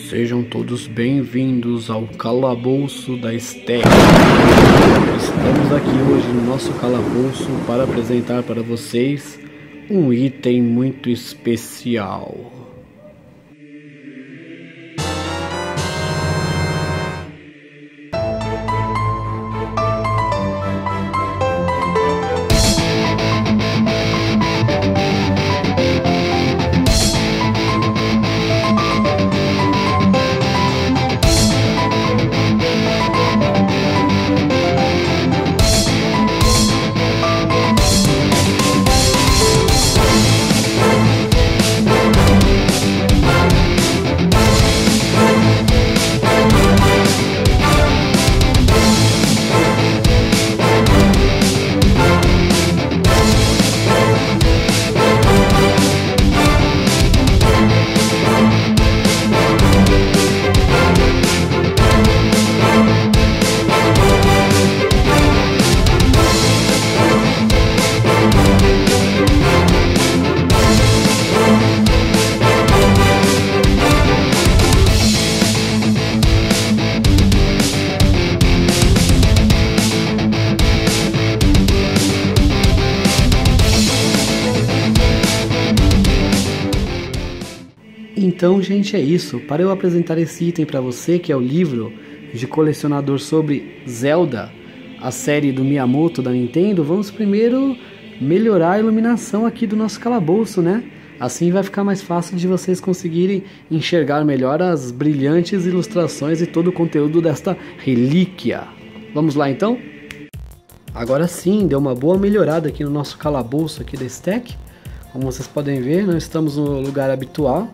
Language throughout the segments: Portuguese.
Sejam todos bem-vindos ao Calabouço da Stack. Estamos aqui hoje no nosso calabouço para apresentar para vocês um item muito especial. Então, gente, é isso. Para eu apresentar esse item para você, que é o livro de colecionador sobre Zelda, a série do Miyamoto da Nintendo, vamos primeiro melhorar a iluminação aqui do nosso calabouço, né? Assim vai ficar mais fácil de vocês conseguirem enxergar melhor as brilhantes ilustrações e todo o conteúdo desta relíquia. Vamos lá, então? Agora sim, deu uma boa melhorada aqui no nosso calabouço aqui da Stack. Como vocês podem ver, não estamos no lugar habitual.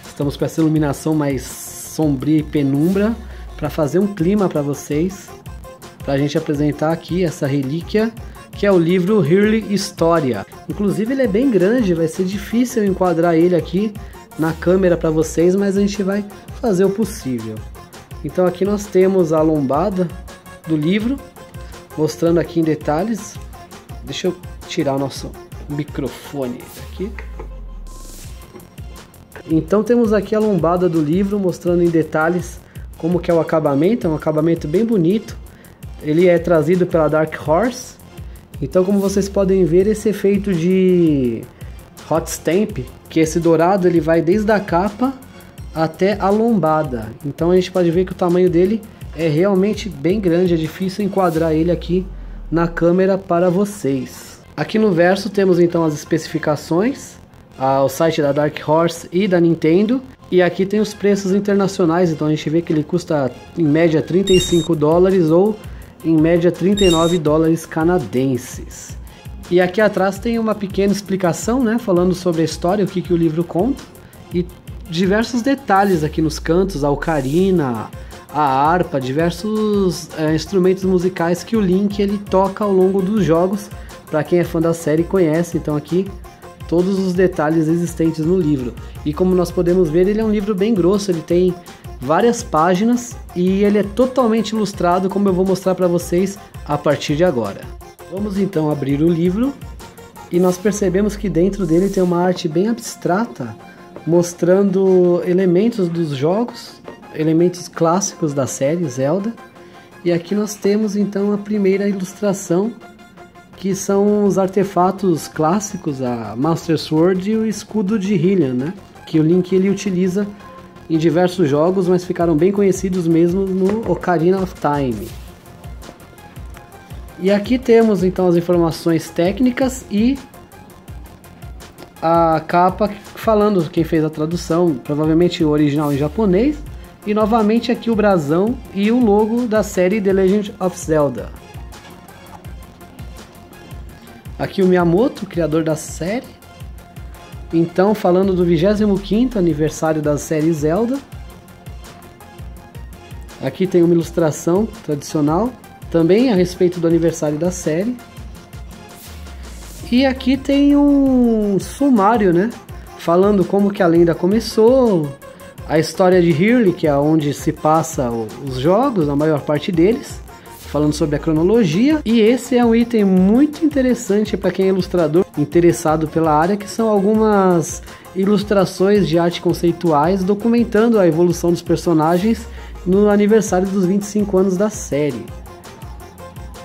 Estamos com essa iluminação mais sombria e penumbra para fazer um clima para vocês, para a gente apresentar aqui essa relíquia, que é o livro Hyrule Historia. Inclusive ele é bem grande, vai ser difícil enquadrar ele aqui na câmera para vocês, mas a gente vai fazer o possível. Então aqui nós temos a lombada do livro, mostrando aqui em detalhes. Deixa eu tirar o nosso microfone aqui. Então temos aqui a lombada do livro mostrando em detalhes como que é o acabamento, é um acabamento bem bonito. Ele é trazido pela Dark Horse. Então, como vocês podem ver, esse efeito de hot stamp, que esse dourado ele vai desde a capa até a lombada. Então a gente pode ver que o tamanho dele é realmente bem grande, é difícil enquadrar ele aqui na câmera para vocês. Aqui no verso temos então as especificações, o site da Dark Horse e da Nintendo, e aqui tem os preços internacionais. Então a gente vê que ele custa em média $35 ou em média $39 canadenses. E aqui atrás tem uma pequena explicação, né, falando sobre a história, o que o livro conta, e diversos detalhes aqui nos cantos, a ocarina, a harpa, diversos instrumentos musicais que o Link ele toca ao longo dos jogos. Para quem é fã da série conhece, então aqui todos os detalhes existentes no livro. E como nós podemos ver, ele é um livro bem grosso, ele tem várias páginas e ele é totalmente ilustrado, como eu vou mostrar para vocês a partir de agora. Vamos então abrir o livro e nós percebemos que dentro dele tem uma arte bem abstrata, mostrando elementos dos jogos, elementos clássicos da série Zelda. E aqui nós temos então a primeira ilustração, que são os artefatos clássicos, a Master Sword e o escudo de Hylian, né? Que o Link ele utiliza em diversos jogos, mas ficaram bem conhecidos mesmo no Ocarina of Time. E aqui temos então as informações técnicas e a capa falando quem fez a tradução, provavelmente o original em japonês, e novamente aqui o brasão e o logo da série The Legend of Zelda. Aqui o Miyamoto, criador da série. Então, falando do 25º aniversário da série Zelda. Aqui tem uma ilustração tradicional, também a respeito do aniversário da série. E aqui tem um sumário, né? Falando como que a lenda começou, a história de Hyrule, que é onde se passa os jogos, a maior parte deles. falando sobre a cronologia. E esse é um item muito interessante para quem é ilustrador interessado pela área, que são algumas ilustrações de arte conceituais documentando a evolução dos personagens no aniversário dos 25 anos da série.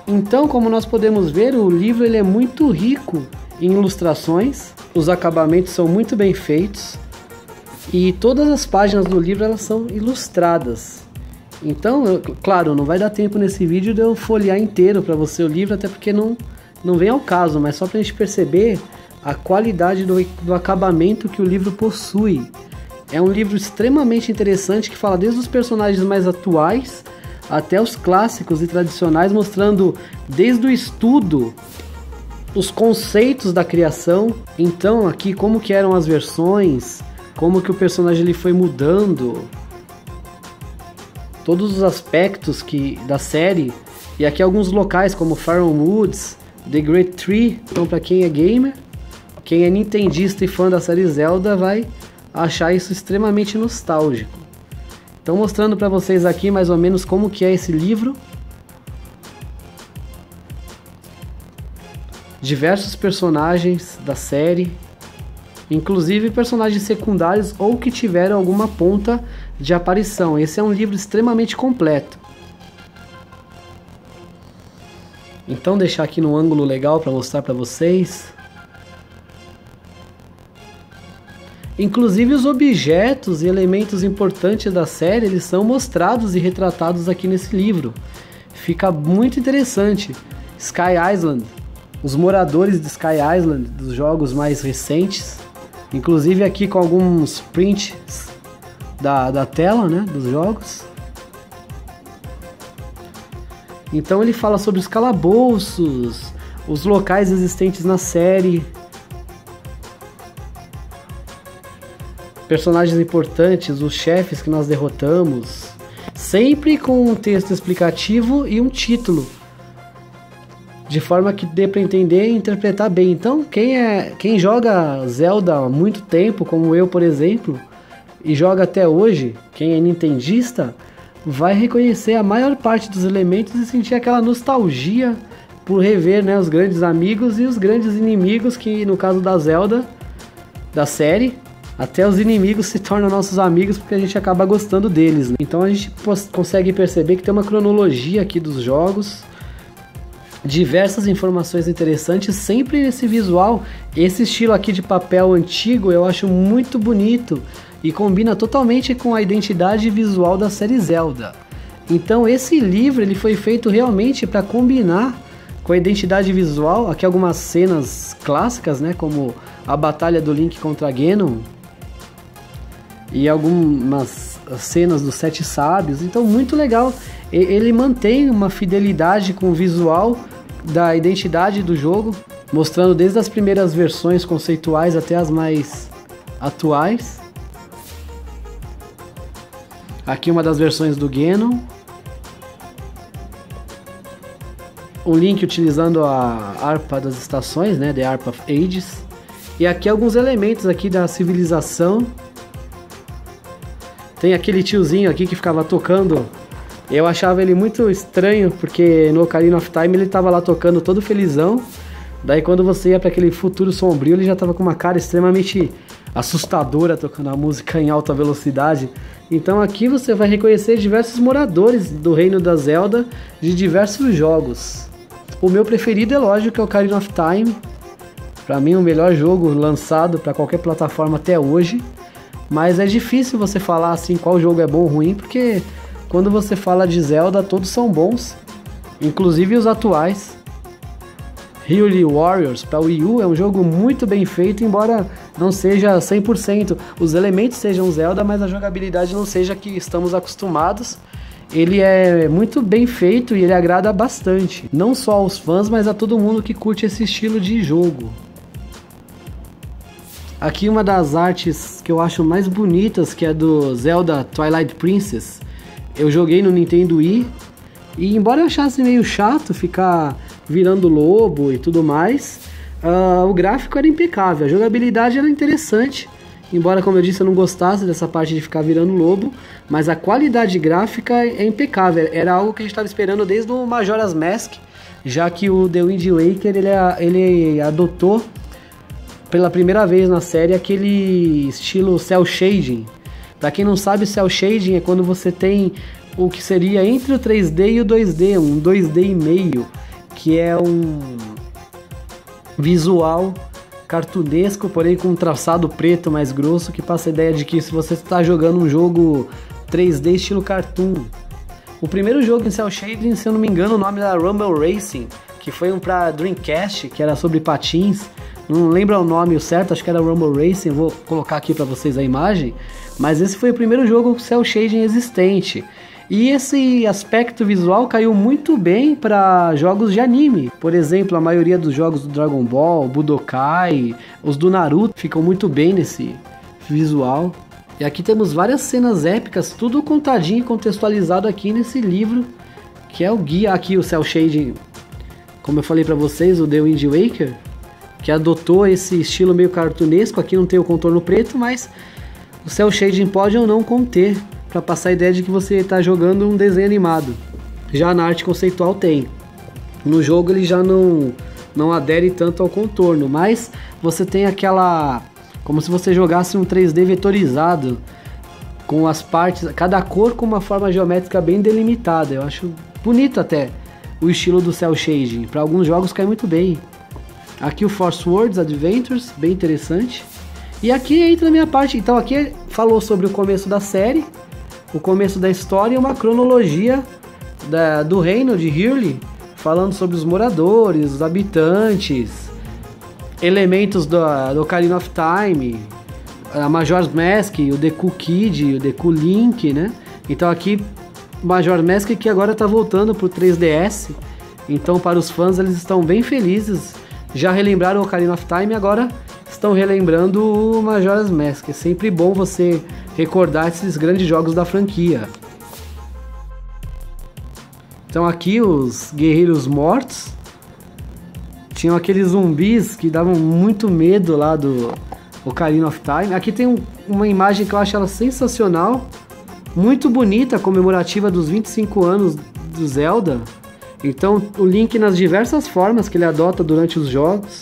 Então, como nós podemos ver, o livro ele é muito rico em ilustrações, os acabamentos são muito bem feitos e todas as páginas do livro elas são ilustradas. Então, claro, não vai dar tempo nesse vídeo de eu folhear inteiro para você o livro, até porque não vem ao caso, mas só para a gente perceber a qualidade do acabamento que o livro possui. É um livro extremamente interessante que fala desde os personagens mais atuais até os clássicos e tradicionais, mostrando desde o estudo, os conceitos da criação. Então aqui como que eram as versões, como que o personagem ele foi mudando, todos os aspectos da série. E aqui alguns locais como Faron Woods, The Great Tree. Então para quem é gamer, quem é nintendista e fã da série Zelda vai achar isso extremamente nostálgico. Então mostrando para vocês aqui mais ou menos como que é esse livro. Diversos personagens da série, inclusive personagens secundários ou que tiveram alguma ponta de aparição. Esse é um livro extremamente completo. Então deixar aqui no ângulo legal para mostrar para vocês. Inclusive os objetos e elementos importantes da série, eles são mostrados e retratados aqui nesse livro. Fica muito interessante. Sky Island, os moradores de Sky Island, dos jogos mais recentes. Inclusive aqui com alguns prints da tela, né, dos jogos. Então ele fala sobre os calabouços, os locais existentes na série. Personagens importantes, os chefes que nós derrotamos, sempre com um texto explicativo e um título, de forma que dê para entender e interpretar bem. Então quem joga Zelda há muito tempo, como eu por exemplo, e joga até hoje, quem é nintendista, vai reconhecer a maior parte dos elementos e sentir aquela nostalgia por rever, né, os grandes amigos e os grandes inimigos, que no caso da Zelda, da série, até os inimigos se tornam nossos amigos porque a gente acaba gostando deles, né? Então a gente consegue perceber que tem uma cronologia aqui dos jogos, diversas informações interessantes, sempre nesse visual. Esse estilo aqui de papel antigo eu acho muito bonito e combina totalmente com a identidade visual da série Zelda. Então esse livro ele foi feito realmente para combinar com a identidade visual. Aqui algumas cenas clássicas, né, como a batalha do Link contra Ganon, e algumas cenas dos Sete Sábios. Então muito legal, ele mantém uma fidelidade com o visual da identidade do jogo, mostrando desde as primeiras versões conceituais até as mais atuais. Aqui uma das versões do Ganon, o Link utilizando a harpa das estações, né, The Harp of Ages. E aqui alguns elementos aqui da civilização. Tem aquele tiozinho aqui que ficava tocando. Eu achava ele muito estranho, porque no Ocarina of Time ele estava lá tocando todo felizão. Daí quando você ia para aquele futuro sombrio, ele já estava com uma cara extremamente assustadora, tocando a música em alta velocidade. Então aqui você vai reconhecer diversos moradores do reino da Zelda de diversos jogos. O meu preferido é lógico, é o Ocarina of Time. Para mim o melhor jogo lançado para qualquer plataforma até hoje. Mas é difícil você falar assim qual jogo é bom ou ruim, porque quando você fala de Zelda, todos são bons, inclusive os atuais. Hyrule Warriors para Wii U é um jogo muito bem feito, embora não seja 100%. Os elementos sejam Zelda, mas a jogabilidade não seja a que estamos acostumados. Ele é muito bem feito e ele agrada bastante, não só aos fãs, mas a todo mundo que curte esse estilo de jogo. Aqui uma das artes que eu acho mais bonitas, que é do Zelda Twilight Princess. Eu joguei no Nintendo Wii e embora eu achasse meio chato ficar virando lobo e tudo mais, o gráfico era impecável, a jogabilidade era interessante Embora, como eu disse, eu não gostasse dessa parte de ficar virando lobo, mas a qualidade gráfica é impecável. Era algo que a gente estava esperando desde o Majora's Mask, já que o The Wind Waker ele adotou pela primeira vez na série aquele estilo cel shading. Para quem não sabe, cel shading é quando você tem o que seria entre o 3D e o 2D, um 2D e meio, que é um visual cartunesco, porém com um traçado preto mais grosso, que passa a ideia de que se você está jogando um jogo 3D estilo cartoon. O primeiro jogo em cel shading, se eu não me engano, o nome era Rumble Racing, que foi um para Dreamcast, que era sobre patins. Não lembro o nome certo, acho que era Rumble Racing, vou colocar aqui para vocês a imagem. Mas esse foi o primeiro jogo com cel shading existente. E esse aspecto visual caiu muito bem para jogos de anime. Por exemplo, a maioria dos jogos do Dragon Ball, Budokai, os do Naruto ficam muito bem nesse visual. E aqui temos várias cenas épicas, tudo contadinho e contextualizado aqui nesse livro, que é o guia aqui, o cel shading, como eu falei para vocês, o The Wind Waker, que adotou esse estilo meio cartunesco. Aqui não tem o contorno preto, mas o cel shading pode ou não conter, para passar a ideia de que você está jogando um desenho animado. Já na arte conceitual tem. No jogo ele já não adere tanto ao contorno, mas você tem aquela... como se você jogasse um 3D vetorizado, com as partes, cada cor com uma forma geométrica bem delimitada. Eu acho bonito até o estilo do cel shading. Para alguns jogos cai muito bem. Aqui o Force Words Adventures, bem interessante. E aqui entra a minha parte. Então aqui falou sobre o começo da série, o começo da história e uma cronologia do reino de Hyrule, falando sobre os moradores, os habitantes, elementos do Ocarina of Time, a Majora's Mask, o Deku Kid, o Deku Link, né? Então aqui Majora's Mask que agora está voltando para o 3DS, então para os fãs eles estão bem felizes, já relembraram o Ocarina of Time e agora estão relembrando o Majora's Mask. É sempre bom você recordar esses grandes jogos da franquia. Então aqui os guerreiros mortos, tinham aqueles zumbis que davam muito medo lá do Ocarina of Time. Aqui tem uma imagem que eu acho ela sensacional, muito bonita, comemorativa dos 25 anos do Zelda. Então o Link nas diversas formas que ele adota durante os jogos,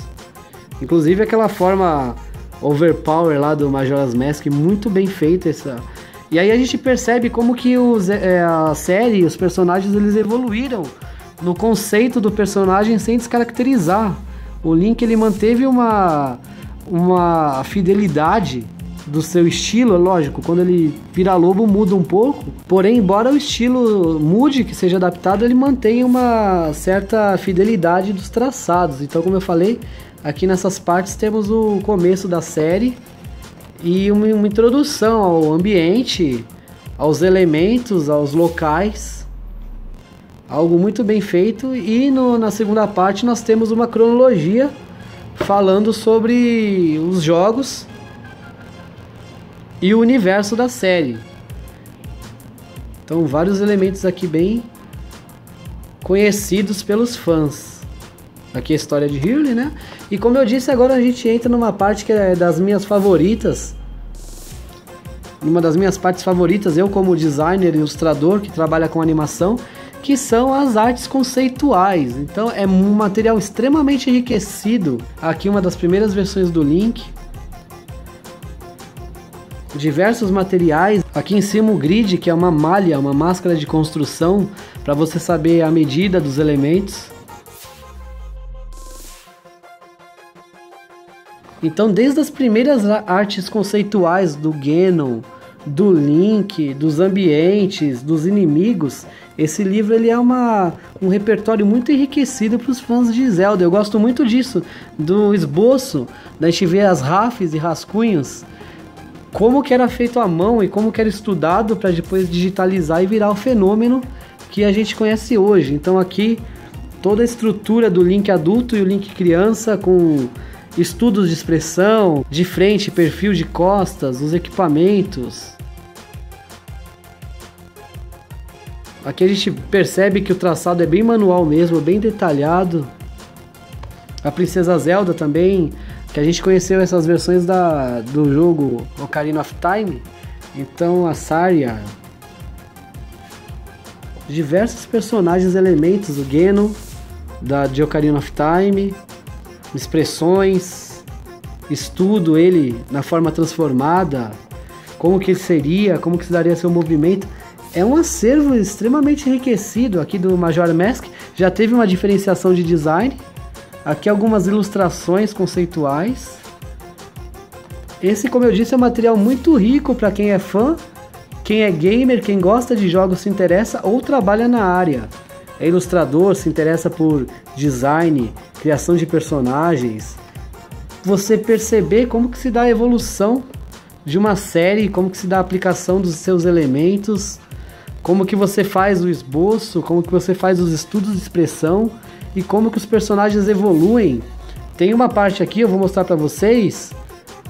inclusive aquela forma overpower lá do Majora's Mask, muito bem feita essa. E aí a gente percebe como que a série, os personagens, eles evoluíram no conceito do personagem sem descaracterizar. O Link ele manteve uma fidelidade do seu estilo, lógico, quando ele vira lobo muda um pouco, porém, embora o estilo mude, que seja adaptado, ele mantém uma certa fidelidade dos traçados. Então, como eu falei, aqui nessas partes temos o começo da série e uma introdução ao ambiente, aos elementos, aos locais, algo muito bem feito. E na segunda parte nós temos uma cronologia falando sobre os jogos e o universo da série. Então vários elementos aqui bem conhecidos pelos fãs. Aqui a história de Hyrule, né? E como eu disse, agora a gente entra numa parte que é das minhas favoritas. Uma das minhas partes favoritas, eu como designer e ilustrador que trabalha com animação, que são as artes conceituais. Então é um material extremamente enriquecido. Aqui uma das primeiras versões do Link. Diversos materiais. Aqui em cima o grid, que é uma malha, uma máscara de construção, para você saber a medida dos elementos. Então, desde as primeiras artes conceituais do Ganon, do Link, dos ambientes, dos inimigos, esse livro ele é um repertório muito enriquecido para os fãs de Zelda. Eu gosto muito disso, do esboço, da gente ver as rafes e rascunhos, como que era feito à mão e como que era estudado para depois digitalizar e virar o fenômeno que a gente conhece hoje. Então aqui toda a estrutura do Link adulto e o Link criança, com estudos de expressão, de frente, perfil de costas, os equipamentos. Aqui a gente percebe que o traçado é bem manual mesmo, bem detalhado. A Princesa Zelda também, que a gente conheceu essas versões do jogo Ocarina of Time. Então a Saria, diversos personagens, elementos, o Ganon de Ocarina of Time, expressões, estudo ele na forma transformada, como que ele seria, como que se daria seu movimento. É um acervo extremamente enriquecido aqui do Majora's Mask. Já teve uma diferenciação de design. Aqui algumas ilustrações conceituais. Esse, como eu disse, é um material muito rico para quem é fã, quem é gamer, quem gosta de jogos, se interessa ou trabalha na área. É ilustrador, se interessa por design, criação de personagens. Você perceber como que se dá a evolução de uma série, como que se dá a aplicação dos seus elementos, como que você faz o esboço, como que você faz os estudos de expressão e como que os personagens evoluem. Tem uma parte aqui, eu vou mostrar para vocês.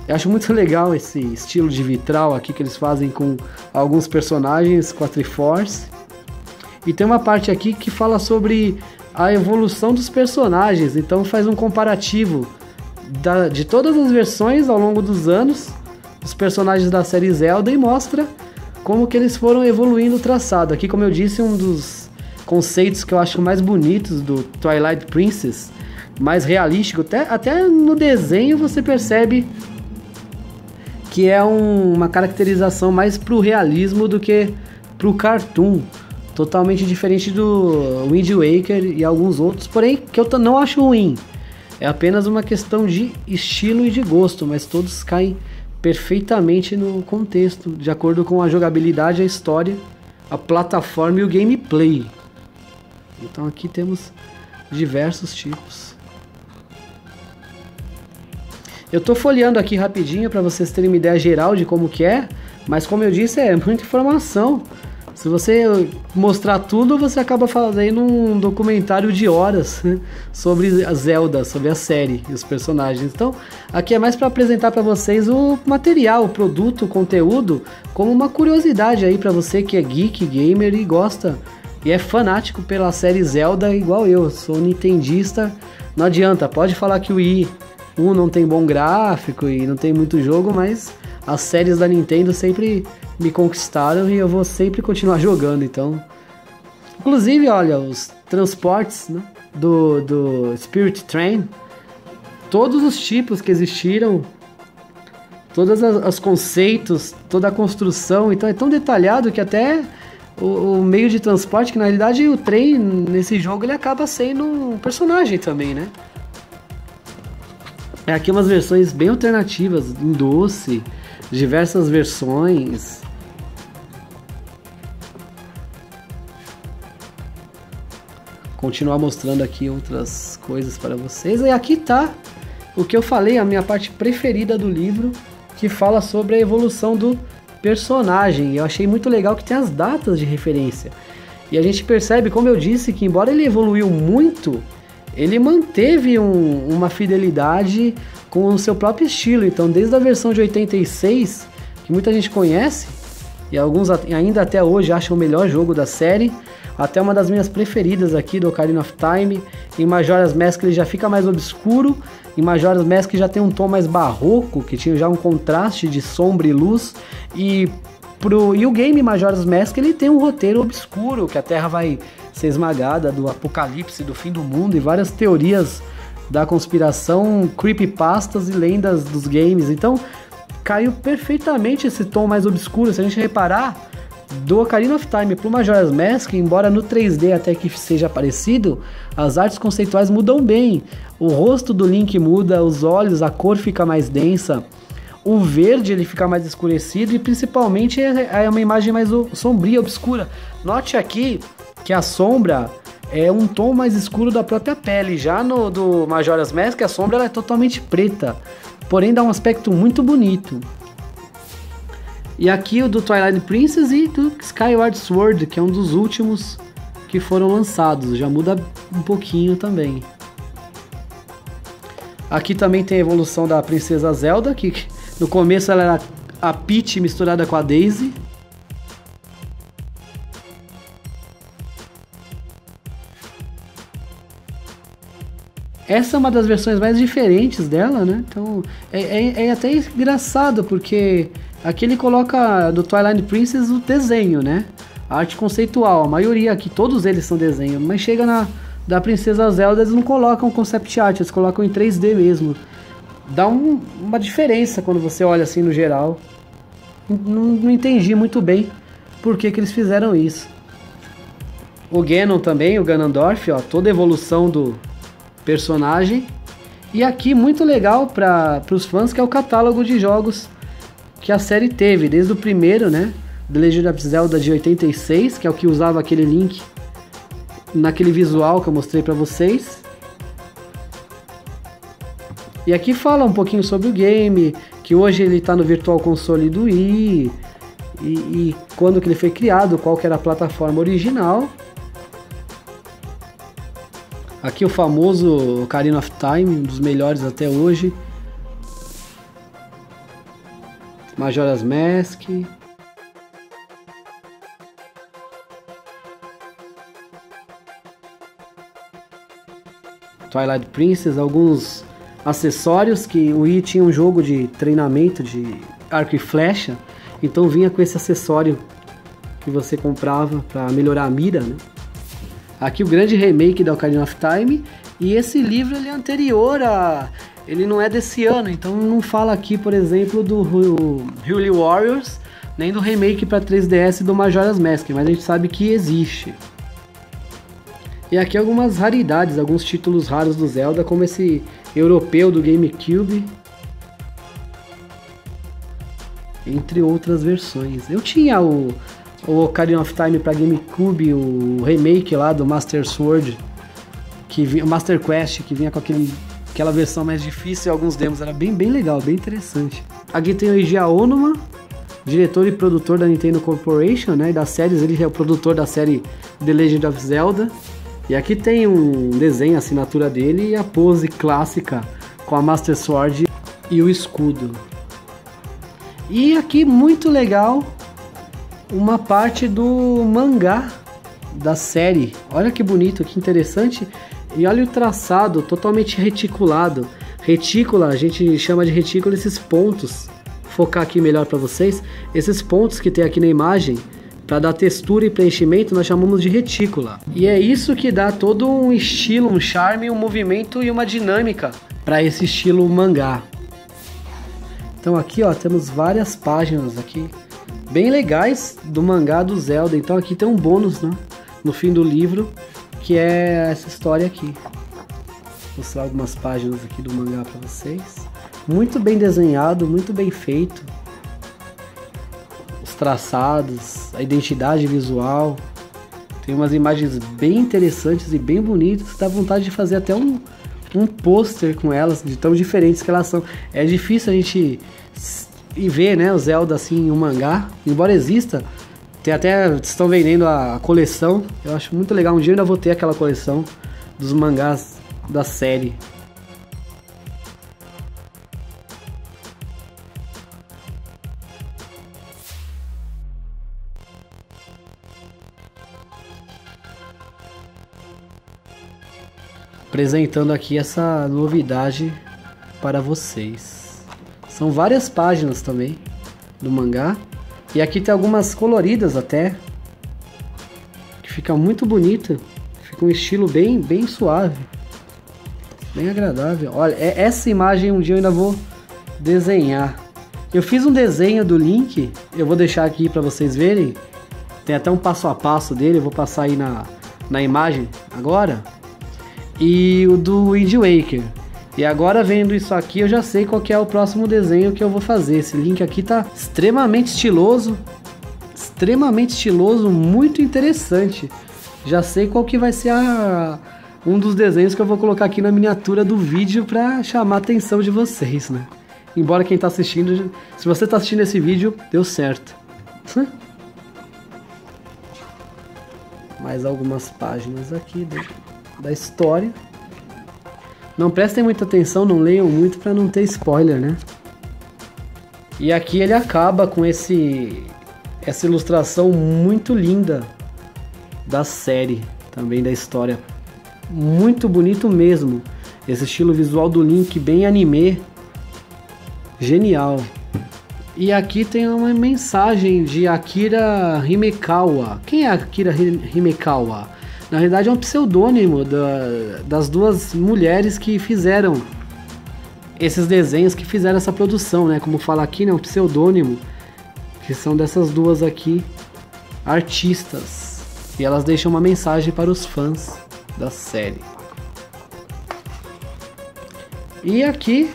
Eu acho muito legal esse estilo de vitral aqui que eles fazem com alguns personagens com a Triforce. E tem uma parte aqui que fala sobre a evolução dos personagens. Então faz um comparativo de todas as versões ao longo dos anos, os personagens da série Zelda, e mostra como que eles foram evoluindo o traçado. Aqui, como eu disse, um dos conceitos que eu acho mais bonitos do Twilight Princess, mais realístico, até no desenho você percebe que é uma caracterização mais pro realismo do que pro cartoon, totalmente diferente do Wind Waker e alguns outros, porém que eu não acho ruim. É apenas uma questão de estilo e de gosto, mas todos caem perfeitamente no contexto, de acordo com a jogabilidade, a história, a plataforma e o gameplay. Então aqui temos diversos tipos. Eu tô folheando aqui rapidinho para vocês terem uma ideia geral de como que é, mas como eu disse, é muita informação. Se você mostrar tudo, você acaba fazendo um documentário de horas sobre a Zelda, sobre a série e os personagens. Então, aqui é mais para apresentar para vocês o material, o produto, o conteúdo, como uma curiosidade aí para você que é geek, gamer e gosta e é fanático pela série Zelda igual eu. Sou nintendista, não adianta, pode falar que o Wii 1 não tem bom gráfico e não tem muito jogo, mas as séries da Nintendo sempre me conquistaram e eu vou sempre continuar jogando. Então, inclusive, olha, os transportes, né, do Spirit Train, todos os tipos que existiram, todos os conceitos, toda a construção, então é tão detalhado que até o meio de transporte, que na realidade o trem nesse jogo ele acaba sendo um personagem também, né? É aqui umas versões bem alternativas, em doce, diversas versões. Continuar mostrando aqui outras coisas para vocês. E aqui tá o que eu falei, a minha parte preferida do livro, que fala sobre a evolução do personagem. Eu achei muito legal que tem as datas de referência. E a gente percebe, como eu disse, que embora ele evoluiu muito, ele manteve uma fidelidade com o seu próprio estilo. Então, desde a versão de 86, que muita gente conhece, e alguns ainda até hoje acham o melhor jogo da série, até uma das minhas preferidas aqui do Ocarina of Time. Em Majora's Mask ele já fica mais obscuro, em Majora's Mask já tem um tom mais barroco, que tinha já um contraste de sombra e luz, e o game Majora's Mask ele tem um roteiro obscuro, que a Terra vai ser esmagada, do apocalipse, do fim do mundo, e várias teorias da conspiração, creepypastas e lendas dos games. Então caiu perfeitamente esse tom mais obscuro. Se a gente reparar, do Ocarina of Time pro Majora's Mask, embora no 3D até que seja parecido, as artes conceituais mudam bem. O rosto do Link muda, os olhos, a cor fica mais densa, o verde ele fica mais escurecido, e principalmente é uma imagem mais sombria, obscura. Note aqui que a sombra é um tom mais escuro da própria pele. Já no do Majora's Mask, a sombra ela é totalmente preta, porém dá um aspecto muito bonito. E aqui o do Twilight Princess e do Skyward Sword, que é um dos últimos que foram lançados. Já muda um pouquinho também. Aqui também tem a evolução da Princesa Zelda, que no começo ela era a Peach misturada com a Daisy. Essa é uma das versões mais diferentes dela, né? Então é até engraçado, porque aqui ele coloca do Twilight Princess o desenho, né? A arte conceitual, a maioria aqui, todos eles são desenho, mas chega da Princesa Zelda, eles não colocam concept art, eles colocam em 3D mesmo. Dá uma diferença quando você olha assim no geral. Não entendi muito bem por que eles fizeram isso. O Ganon também, o Ganondorf, ó, toda a evolução do personagem. E aqui muito legal para os fãs, que é o catálogo de jogos que a série teve, desde o primeiro, né? The Legend of Zelda de 86, que é o que usava aquele Link naquele visual que eu mostrei para vocês. E aqui fala um pouquinho sobre o game, que hoje ele está no Virtual Console do Wii, e quando que ele foi criado, qual que era a plataforma original. Aqui o famoso Ocarina of Time, um dos melhores até hoje. Majora's Mask. Twilight Princess, alguns acessórios, que o Wii tinha um jogo de treinamento de arco e flecha, então vinha com esse acessório que você comprava para melhorar a mira, né? Aqui o grande remake da Ocarina of Time, e esse livro ele é anterior ele não é desse ano, então não fala aqui, por exemplo, do Hyrule Warriors, nem do remake para 3DS do Majora's Mask, mas a gente sabe que existe. E aqui algumas raridades, alguns títulos raros do Zelda, como esse europeu do GameCube, entre outras versões. Eu tinha o Ocarina of Time para GameCube, o remake lá do Master Sword, o Master Quest, que vinha com aquela versão mais difícil, e alguns demos, era bem legal, bem interessante. Aqui tem o Eiji Aonuma, diretor e produtor da Nintendo Corporation, né, e das séries, ele é o produtor da série The Legend of Zelda. E aqui tem um desenho, a assinatura dele, e a pose clássica com a Master Sword e o escudo. E aqui, muito legal, uma parte do mangá da série. Olha que bonito, que interessante. E olha o traçado, totalmente reticulado. Retícula, a gente chama de retícula esses pontos. Vou focar aqui melhor para vocês. Esses pontos que tem aqui na imagem, para dar textura e preenchimento, nós chamamos de retícula. E é isso que dá todo um estilo, um charme, um movimento e uma dinâmica para esse estilo mangá. Então aqui, ó, temos várias páginas aqui bem legais do mangá do Zelda. Então aqui tem um bônus, né, no fim do livro, que é essa história aqui. Vou mostrar algumas páginas aqui do mangá para vocês. Muito bem desenhado, muito bem feito. Os traçados, a identidade visual. Tem umas imagens bem interessantes e bem bonitas. Dá vontade de fazer até um pôster com elas, de tão diferentes que elas são. É difícil a gente ver, né, o Zelda assim em um mangá, embora exista. Tem até, estão vendendo a coleção. Eu acho muito legal. Um dia eu ainda vou ter aquela coleção dos mangás da série. Apresentando aqui essa novidade para vocês. São várias páginas também do mangá. E aqui tem algumas coloridas até, que fica muito bonito. Fica um estilo bem suave, bem agradável. Olha, essa imagem um dia eu ainda vou desenhar. Eu fiz um desenho do Link, eu vou deixar aqui para vocês verem. Tem até um passo a passo dele, eu vou passar aí na imagem agora. E o do Wind Waker. E agora vendo isso aqui eu já sei qual que é o próximo desenho que eu vou fazer. Esse Link aqui tá extremamente estiloso, muito interessante. Já sei qual que vai ser um dos desenhos que eu vou colocar aqui na miniatura do vídeo para chamar a atenção de vocês, né? Embora quem tá assistindo, se você tá assistindo esse vídeo, deu certo. Mais algumas páginas aqui da história. Não prestem muita atenção, não leiam muito para não ter spoiler, né? E aqui ele acaba com essa ilustração muito linda da série, também da história. Muito bonito mesmo. Esse estilo visual do Link bem anime. Genial. E aqui tem uma mensagem de Akira Himekawa. Quem é Akira Himekawa? Na realidade é um pseudônimo das duas mulheres que fizeram esses desenhos, que fizeram essa produção, né? Como fala aqui, né? Um pseudônimo, que são dessas duas aqui, artistas. E elas deixam uma mensagem para os fãs da série. E aqui,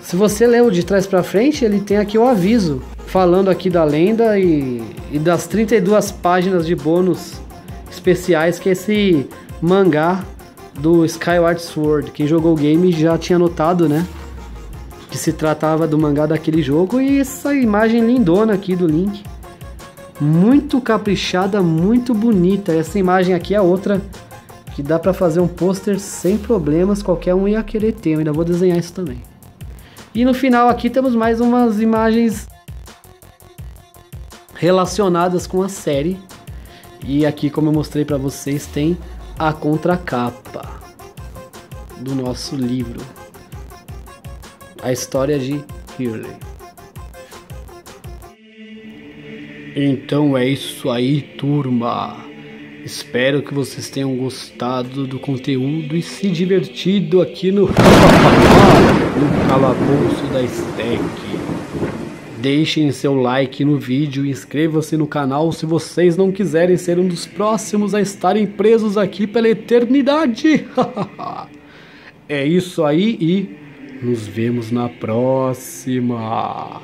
se você leu de trás pra frente, ele tem aqui o aviso, falando aqui da lenda e das 32 páginas de bônus especiais que é esse mangá do Skyward Sword. Quem jogou o game já tinha notado, né? Que se tratava do mangá daquele jogo. E essa imagem lindona aqui do Link. Muito caprichada, muito bonita. Essa imagem aqui é outra que dá pra fazer um pôster sem problemas. Qualquer um ia querer ter. Eu ainda vou desenhar isso também. E no final aqui temos mais umas imagens relacionadas com a série. E aqui, como eu mostrei pra vocês, tem a contracapa do nosso livro, a história de Hyrule. Então é isso aí, turma. Espero que vocês tenham gostado do conteúdo e se divertido aqui no calabouço da Stack. Deixem seu like no vídeo e inscrevam-se no canal se vocês não quiserem ser um dos próximos a estarem presos aqui pela eternidade. É isso aí e nos vemos na próxima.